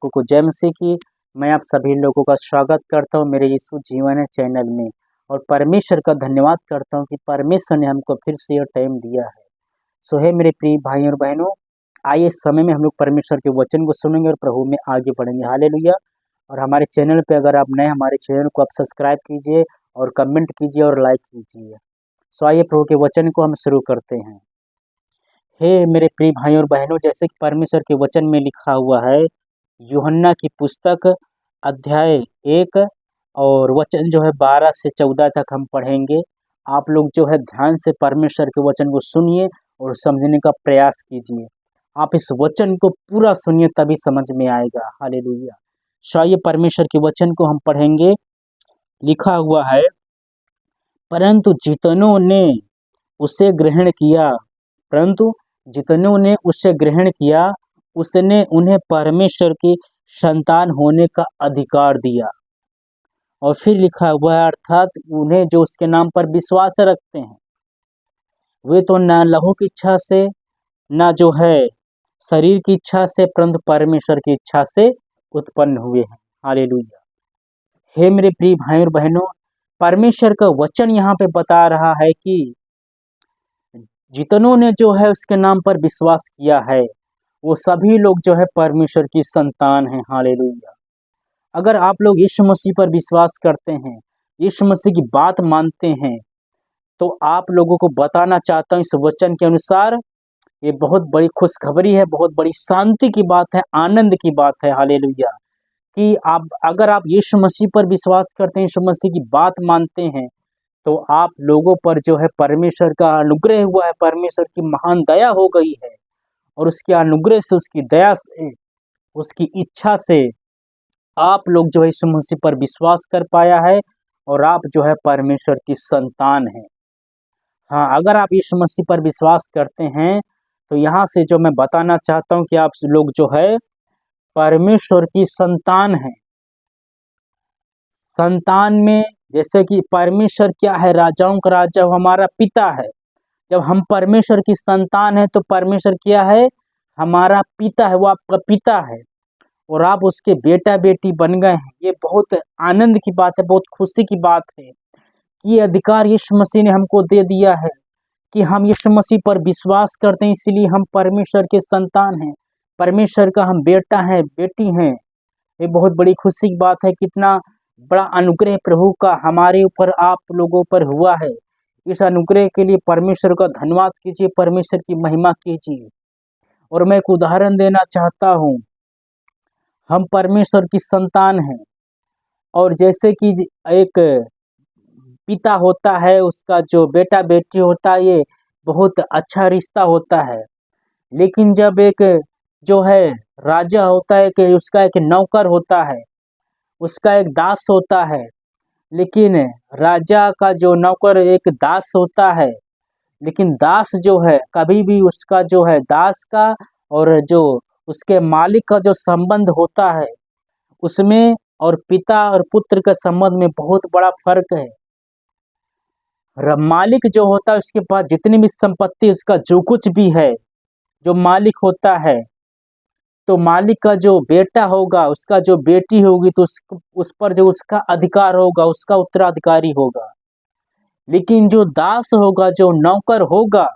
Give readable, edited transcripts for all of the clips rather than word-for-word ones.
लोगों को जय मसीह की। मैं आप सभी लोगों का स्वागत करता हूं मेरे यीशु जीवन है चैनल में, और परमेश्वर का धन्यवाद करता हूं कि परमेश्वर ने हमको फिर से यह टाइम दिया है। सो है मेरे प्रिय भाई और बहनों, आइए इस समय में हम लोग परमेश्वर के वचन को सुनेंगे और प्रभु में आगे बढ़ेंगे। हालेलुया। और हमारे चैनल पे अगर आप नए, हमारे चैनल को आप सब्सक्राइब कीजिए और कमेंट कीजिए और लाइक कीजिए। सो आइए प्रभु के वचन को हम शुरू करते हैं। हे मेरे प्रिय भाई और बहनों, जैसे कि परमेश्वर के वचन में लिखा हुआ है, यूहन्ना की पुस्तक अध्याय 1 और वचन जो है 12 से 14 तक हम पढ़ेंगे। आप लोग जो है ध्यान से परमेश्वर के वचन को सुनिए और समझने का प्रयास कीजिए। आप इस वचन को पूरा सुनिए तभी समझ में आएगा। हालेलुया। शायद परमेश्वर के वचन को हम पढ़ेंगे। लिखा हुआ है, परंतु जितनों ने उसे ग्रहण किया उसने उन्हें परमेश्वर की संतान होने का अधिकार दिया। और फिर लिखा हुआ है, अर्थात उन्हें जो उसके नाम पर विश्वास रखते हैं, वे तो न लहू की इच्छा से, न जो है शरीर की इच्छा से, परंतु परमेश्वर की इच्छा से उत्पन्न हुए हैं। हालेलुया। हे मेरे प्रिय भाई और बहनों, परमेश्वर का वचन यहाँ पे बता रहा है कि जितनों ने जो है उसके नाम पर विश्वास किया है, वो सभी लोग जो है परमेश्वर की संतान हैं। हालेलुया। अगर आप लोग यीशु मसीह पर विश्वास करते हैं, यीशु मसीह की बात मानते हैं, तो आप लोगों को बताना चाहता हूँ इस वचन के अनुसार ये बहुत बड़ी खुशखबरी है, बहुत बड़ी शांति की बात है, आनंद की बात है। हालेलुया। कि अगर आप यीशु मसीह पर विश्वास करते हैं, यीशु मसीह की बात मानते हैं, तो आप लोगों पर जो है परमेश्वर का अनुग्रह हुआ है, परमेश्वर की महान दया हो गई है, और उसके अनुग्रह से, उसकी दया से, उसकी इच्छा से आप लोग जो है यीशु मसीह पर विश्वास कर पाया है, और आप जो है परमेश्वर की संतान हैं। हाँ, अगर आप यीशु मसीह पर विश्वास करते हैं, तो यहाँ से जो मैं बताना चाहता हूँ कि आप लोग जो है परमेश्वर की संतान हैं। संतान में जैसे कि परमेश्वर क्या है, राजाओं का राजा, हमारा पिता है। जब हम परमेश्वर की संतान है तो परमेश्वर क्या है, हमारा पिता है, वो आपका पिता है, और आप उसके बेटा बेटी बन गए हैं। ये बहुत आनंद की बात है, बहुत खुशी की बात है कि ये अधिकार यीशु मसीह ने हमको दे दिया है कि हम यीशु मसीह पर विश्वास करते हैं, इसलिए हम परमेश्वर के संतान हैं, परमेश्वर का हम बेटा हैं, बेटी हैं। ये बहुत बड़ी खुशी की बात है। कितना बड़ा अनुग्रह प्रभु का हमारे ऊपर, आप लोगों पर हुआ है। इस अनुग्रह के लिए परमेश्वर का धन्यवाद कीजिए, परमेश्वर की महिमा कीजिए। और मैं एक उदाहरण देना चाहता हूँ। हम परमेश्वर की संतान हैं, और जैसे कि एक पिता होता है, उसका जो बेटा बेटी होता है, ये बहुत अच्छा रिश्ता होता है। लेकिन जब एक जो है राजा होता है, कि उसका एक नौकर होता है, उसका एक दास होता है, लेकिन राजा का जो नौकर एक दास होता है, लेकिन दास जो है कभी भी उसका जो है दास का और जो उसके मालिक का जो संबंध होता है, उसमें और पिता और पुत्र के संबंध में बहुत बड़ा फर्क है। मालिक जो होता है, उसके पास जितनी भी संपत्ति, उसका जो कुछ भी है, जो मालिक होता है, तो मालिक का जो बेटा होगा, उसका जो बेटी होगी, तो उस पर जो उसका अधिकार होगा, उसका उत्तराधिकारी होगा। लेकिन जो दास होगा, जो नौकर होगा,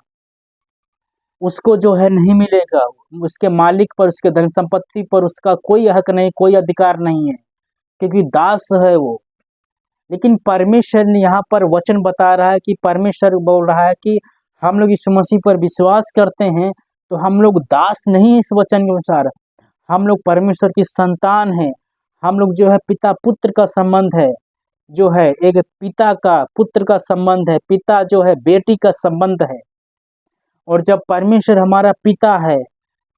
उसको जो है नहीं मिलेगा। उसके मालिक पर, उसके धन संपत्ति पर उसका कोई हक नहीं, कोई अधिकार नहीं है, क्योंकि दास है वो। लेकिन परमेश्वर ने यहाँ पर वचन बता रहा है कि परमेश्वर बोल रहा है कि हम लोग यीशु मसीह पर विश्वास करते हैं, तो हम लोग दास नहीं है। इस वचन के अनुसार हम लोग परमेश्वर की संतान हैं। हम लोग जो है पिता पुत्र का संबंध है, जो है एक पिता का पुत्र का संबंध है, पिता जो है बेटी का संबंध है। और जब परमेश्वर हमारा पिता है,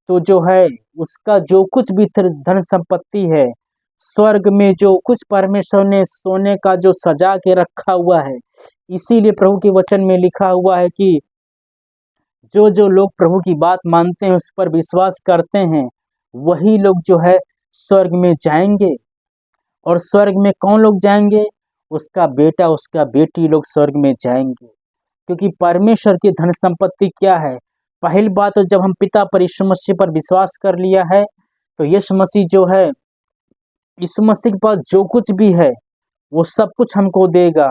तो जो है उसका जो कुछ भी धन संपत्ति है, स्वर्ग में जो कुछ परमेश्वर ने सोने का जो सजा के रखा हुआ है, इसीलिए प्रभु के वचन में लिखा हुआ है कि जो जो लोग प्रभु की बात मानते हैं, उस पर विश्वास करते हैं, वही लोग जो है स्वर्ग में जाएंगे। और स्वर्ग में कौन लोग जाएंगे? उसका बेटा, उसका बेटी लोग स्वर्ग में जाएंगे। क्योंकि परमेश्वर की धन संपत्ति क्या है? पहली बात तो जब हम पिता पर, यीशु मसीह पर विश्वास कर लिया है, तो यीशु मसीह जो है यीशु मसीह के पास जो कुछ भी है वो सब कुछ हमको देगा।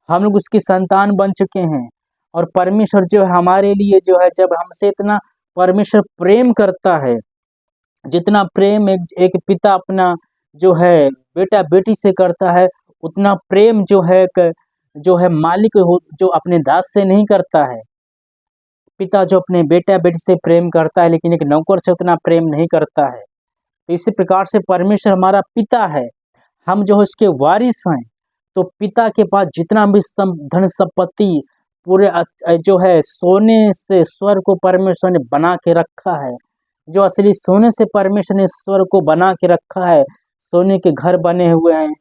हम लोग उसकी संतान बन चुके हैं और परमेश्वर जो है हमारे लिए जो है, जब हमसे इतना परमेश्वर प्रेम करता है, जितना प्रेम एक पिता अपना जो है बेटा बेटी से करता है, उतना प्रेम जो है मालिक जो अपने दास से नहीं करता है। पिता जो अपने बेटा बेटी से प्रेम करता है, लेकिन एक नौकर से उतना प्रेम नहीं करता है। तो इसी प्रकार से परमेश्वर हमारा पिता है, हम जो है उसके वारिस हैं। तो पिता के पास जितना भी धन संपत्ति पूरे जो है सोने से स्वर्ग को परमेश्वर ने बना के रखा है। जो असली सोने से परमेश्वर ने स्वर्ग को बना के रखा है। सोने के घर बने हुए हैं,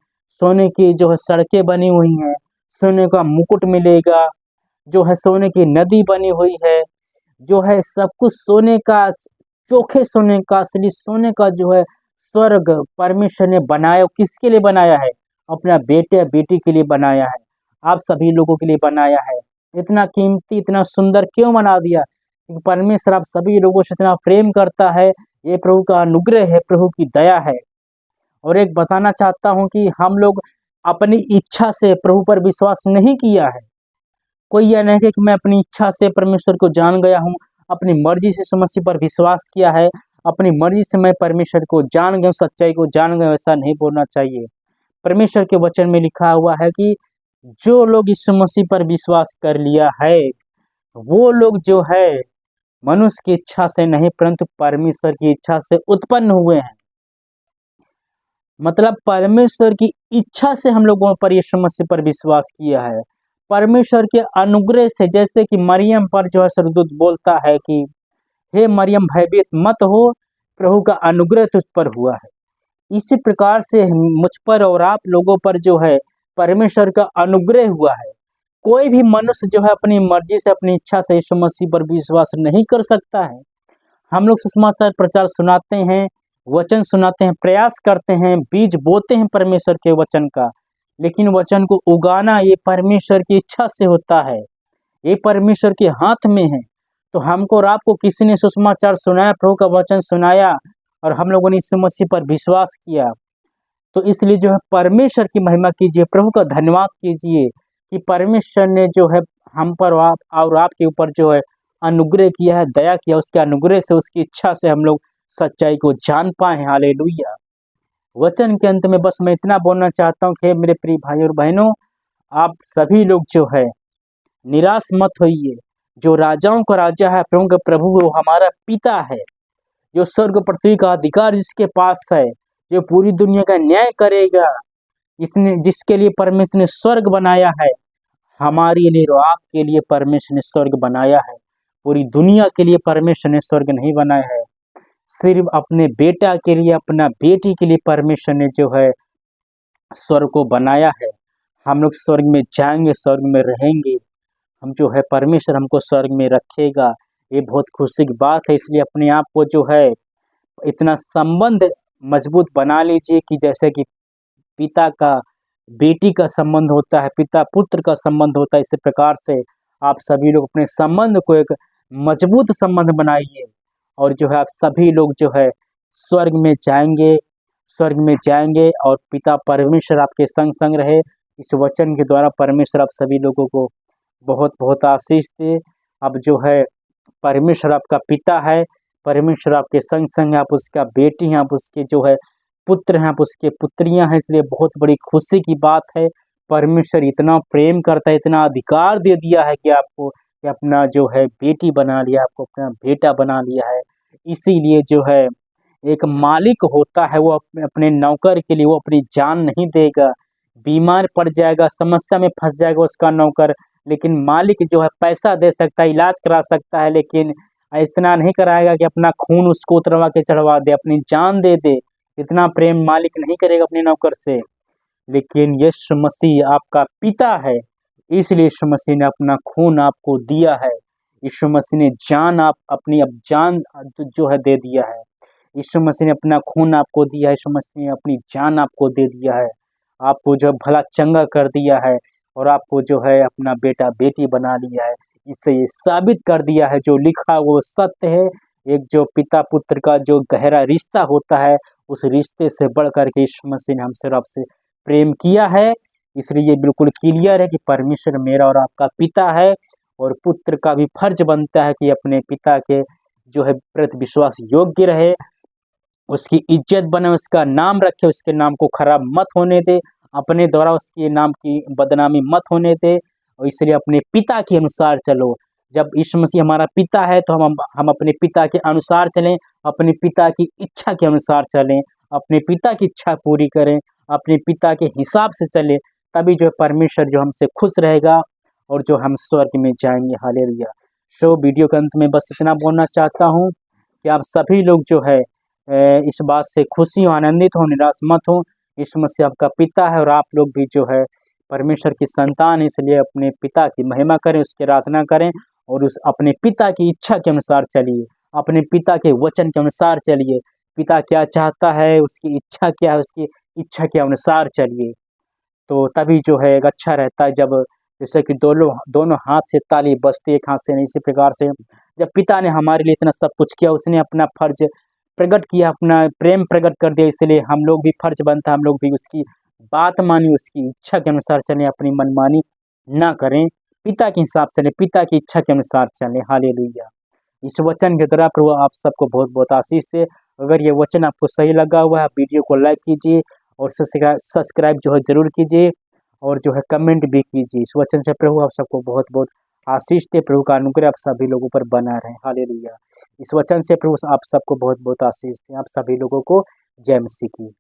सोने की जो है सड़कें बनी हुई हैं, सोने का मुकुट मिलेगा, जो है सोने की नदी बनी हुई है, जो है सब कुछ सोने का, चोखे सोने का, असली सोने का जो है स्वर्ग परमेश्वर ने बनाया। किसके लिए बनाया है? अपना बेटे बेटी के लिए बनाया है, आप सभी लोगों के लिए बनाया है। इतना कीमती इतना सुंदर क्यों बना दिया? क्योंकि परमेश्वर आप सभी लोगों से इतना प्रेम करता है। ये प्रभु का अनुग्रह है, प्रभु की दया है। और एक बताना चाहता हूँ कि हम लोग अपनी इच्छा से प्रभु पर विश्वास नहीं किया है। कोई यह नहीं है कि मैं अपनी इच्छा से परमेश्वर को जान गया हूँ, अपनी मर्जी से यीशु मसीह पर विश्वास किया है, अपनी मर्जी से मैं परमेश्वर को जान गया, सच्चाई को जान गया, ऐसा नहीं बोलना चाहिए। परमेश्वर के वचन में लिखा हुआ है कि जो लोग यीशु मसीह पर विश्वास कर लिया है, वो लोग जो है मनुष्य की इच्छा से नहीं परंतु परमेश्वर की इच्छा से उत्पन्न हुए हैं। मतलब परमेश्वर की इच्छा से हम लोगों पर यीशु मसीह पर विश्वास किया है। परमेश्वर के अनुग्रह से, जैसे कि मरियम पर जो है स्वर्गदूत बोलता है कि हे मरियम भयभीत मत हो, प्रभु का अनुग्रह तुझ पर हुआ है। इसी प्रकार से मुझ पर और आप लोगों पर जो है परमेश्वर का अनुग्रह हुआ है। कोई भी मनुष्य जो है अपनी मर्जी से अपनी इच्छा से यीशु मसीह पर विश्वास नहीं कर सकता है। हम लोग सुसमाचार प्रचार सुनाते हैं, वचन सुनाते हैं, प्रयास करते हैं, बीज बोते हैं परमेश्वर के वचन का, लेकिन वचन को उगाना ये परमेश्वर की इच्छा से होता है, ये परमेश्वर के हाथ में है। तो हमको और आपको किसी ने सुसमाचार सुनाया, प्रभु का वचन सुनाया और हम लोगों ने यीशु मसीह पर विश्वास किया। तो इसलिए जो है परमेश्वर की महिमा कीजिए, प्रभु का धन्यवाद कीजिए कि परमेश्वर ने जो है हम पर और आपके ऊपर जो है अनुग्रह किया है, दया किया। उसके अनुग्रह से, उसकी इच्छा से हम लोग सच्चाई को जान पाए हैं। हालेलुया। वचन के अंत में बस मैं इतना बोलना चाहता हूँ कि मेरे प्रिय भाई और बहनों, आप सभी लोग जो है निराश मत होइए। जो राजाओं का राजा है, प्रभु का प्रभु, वो हमारा पिता है, जो स्वर्ग पृथ्वी का अधिकार जिसके पास है, जो पूरी दुनिया का न्याय करेगा, इसने जिसके लिए परमेश्वर ने स्वर्ग बनाया है, हमारे लिए और आपके लिए परमेश्वर ने स्वर्ग बनाया है। पूरी दुनिया के लिए परमेश्वर ने स्वर्ग नहीं बनाया है, सिर्फ अपने बेटा के लिए, अपना बेटी के लिए परमेश्वर ने जो है स्वर्ग को बनाया है। हम लोग स्वर्ग में जाएंगे, स्वर्ग में रहेंगे, हम जो है परमेश्वर हमको स्वर्ग में रखेगा। ये बहुत खुशी की बात है। इसलिए अपने आप को जो है इतना संबंध मजबूत बना लीजिए कि जैसे कि पिता का बेटी का संबंध होता है, पिता पुत्र का संबंध होता है, इसी प्रकार से आप सभी लोग अपने संबंध को एक मजबूत संबंध बनाइए और जो है आप सभी लोग जो है स्वर्ग में जाएंगे, स्वर्ग में जाएंगे और पिता परमेश्वर आपके संग संग रहे। इस वचन के द्वारा परमेश्वर आप सभी लोगों को बहुत बहुत आशीष दे। अब जो है परमेश्वर आपका पिता है, परमेश्वर आपके संग संग, आप उसका बेटी हैं, आप उसके जो है पुत्र हैं, आप उसके पुत्रियां हैं। इसलिए बहुत बड़ी खुशी की बात है। परमेश्वर इतना प्रेम करता है, इतना अधिकार दे दिया है कि आपको कि अपना जो है बेटी बना लिया, आपको अपना बेटा बना लिया है। इसीलिए जो है एक मालिक होता है, वो अपने नौकर के लिए वो अपनी जान नहीं देगा। बीमार पड़ जाएगा, समस्या में फंस जाएगा उसका नौकर, लेकिन मालिक जो है पैसा दे सकता है, इलाज करा सकता है, लेकिन इतना नहीं कराएगा कि अपना खून उसको उतरवा के चढ़वा दे, अपनी जान दे दे। इतना प्रेम मालिक नहीं करेगा अपने नौकर से। लेकिन यीशु मसीह आपका पिता है, इसलिए यीशु मसीह ने अपना खून आपको दिया है। यीशु मसीह ने जान अपनी अब जान जो है दे दिया है। यीशु मसीह ने अपना खून आपको दिया है, यीशु मसीह ने अपनी जान आपको दे दिया है, आपको जो भला चंगा कर दिया है और आपको जो है अपना बेटा बेटी बना लिया है। इससे ये साबित कर दिया है जो लिखा वो सत्य है, एक जो पिता पुत्र का जो गहरा रिश्ता होता है, उस रिश्ते से बढ़ कर के यीशु मसीह ने हमसे और आपसे प्रेम किया है। इसलिए ये बिल्कुल क्लियर है कि परमेश्वर मेरा और आपका पिता है, और पुत्र का भी फर्ज बनता है कि अपने पिता के जो है प्रति विश्वास योग्य रहे, उसकी इज्जत बने, उसका नाम रखे, उसके नाम को खराब मत होने दे, अपने द्वारा उसके नाम की बदनामी मत होने दे, और इसलिए अपने पिता के अनुसार चलो। जब यीशु मसीह हमारा पिता है तो हम अपने पिता के अनुसार चलें, अपने पिता की इच्छा के अनुसार चलें, अपने पिता की इच्छा पूरी करें, अपने पिता के हिसाब से चलें, तभी जो है परमेश्वर जो हमसे खुश रहेगा और जो हम स्वर्ग में जाएंगे। हालेलुया। सो वीडियो के अंत में बस इतना बोलना चाहता हूँ कि आप सभी लोग जो है इस बात से खुशी हो, आनंदित हो, निराश मत हो। यीशु मसीह आपका पिता है और आप लोग भी जो है परमेश्वर की संतान है, इसलिए अपने पिता की महिमा करें, उसकी आराधना करें और उस अपने पिता की इच्छा के अनुसार चलिए, अपने पिता के वचन के अनुसार चलिए। पिता क्या चाहता है, उसकी इच्छा क्या है, उसकी इच्छा के अनुसार चलिए। तो तभी जो है एक अच्छा रहता है। जब जैसे कि दोनों दोनों हाथ से ताली बजती है, एक हाथ से नहीं, इसी प्रकार से जब पिता ने हमारे लिए इतना सब कुछ किया, उसने अपना फर्ज प्रकट किया, अपना प्रेम प्रकट कर दिया, इसलिए हम लोग भी फर्ज बनता है, हम लोग भी उसकी बात मानी, उसकी इच्छा के अनुसार चलें, अपनी मनमानी ना करें, पिता के हिसाब से चलें, पिता की इच्छा के अनुसार चलें। हालेलुया। इस वचन के द्वारा प्रभु आप सबको बहुत बहुत आशीष दे। अगर ये वचन आपको सही लगा हुआ है, आप वीडियो को लाइक कीजिए और सब्सक्राइब जो है जरूर कीजिए, और जो है कमेंट भी कीजिए। इस वचन से प्रभु आप सबको बहुत बहुत आशीष दे। प्रभु का अनुग्रह आप सभी लोगों पर बना रहे। हालेलुया। इस वचन से प्रभु आप सबको बहुत बहुत आशीष दे। आप सभी लोगों को जय मसीह की।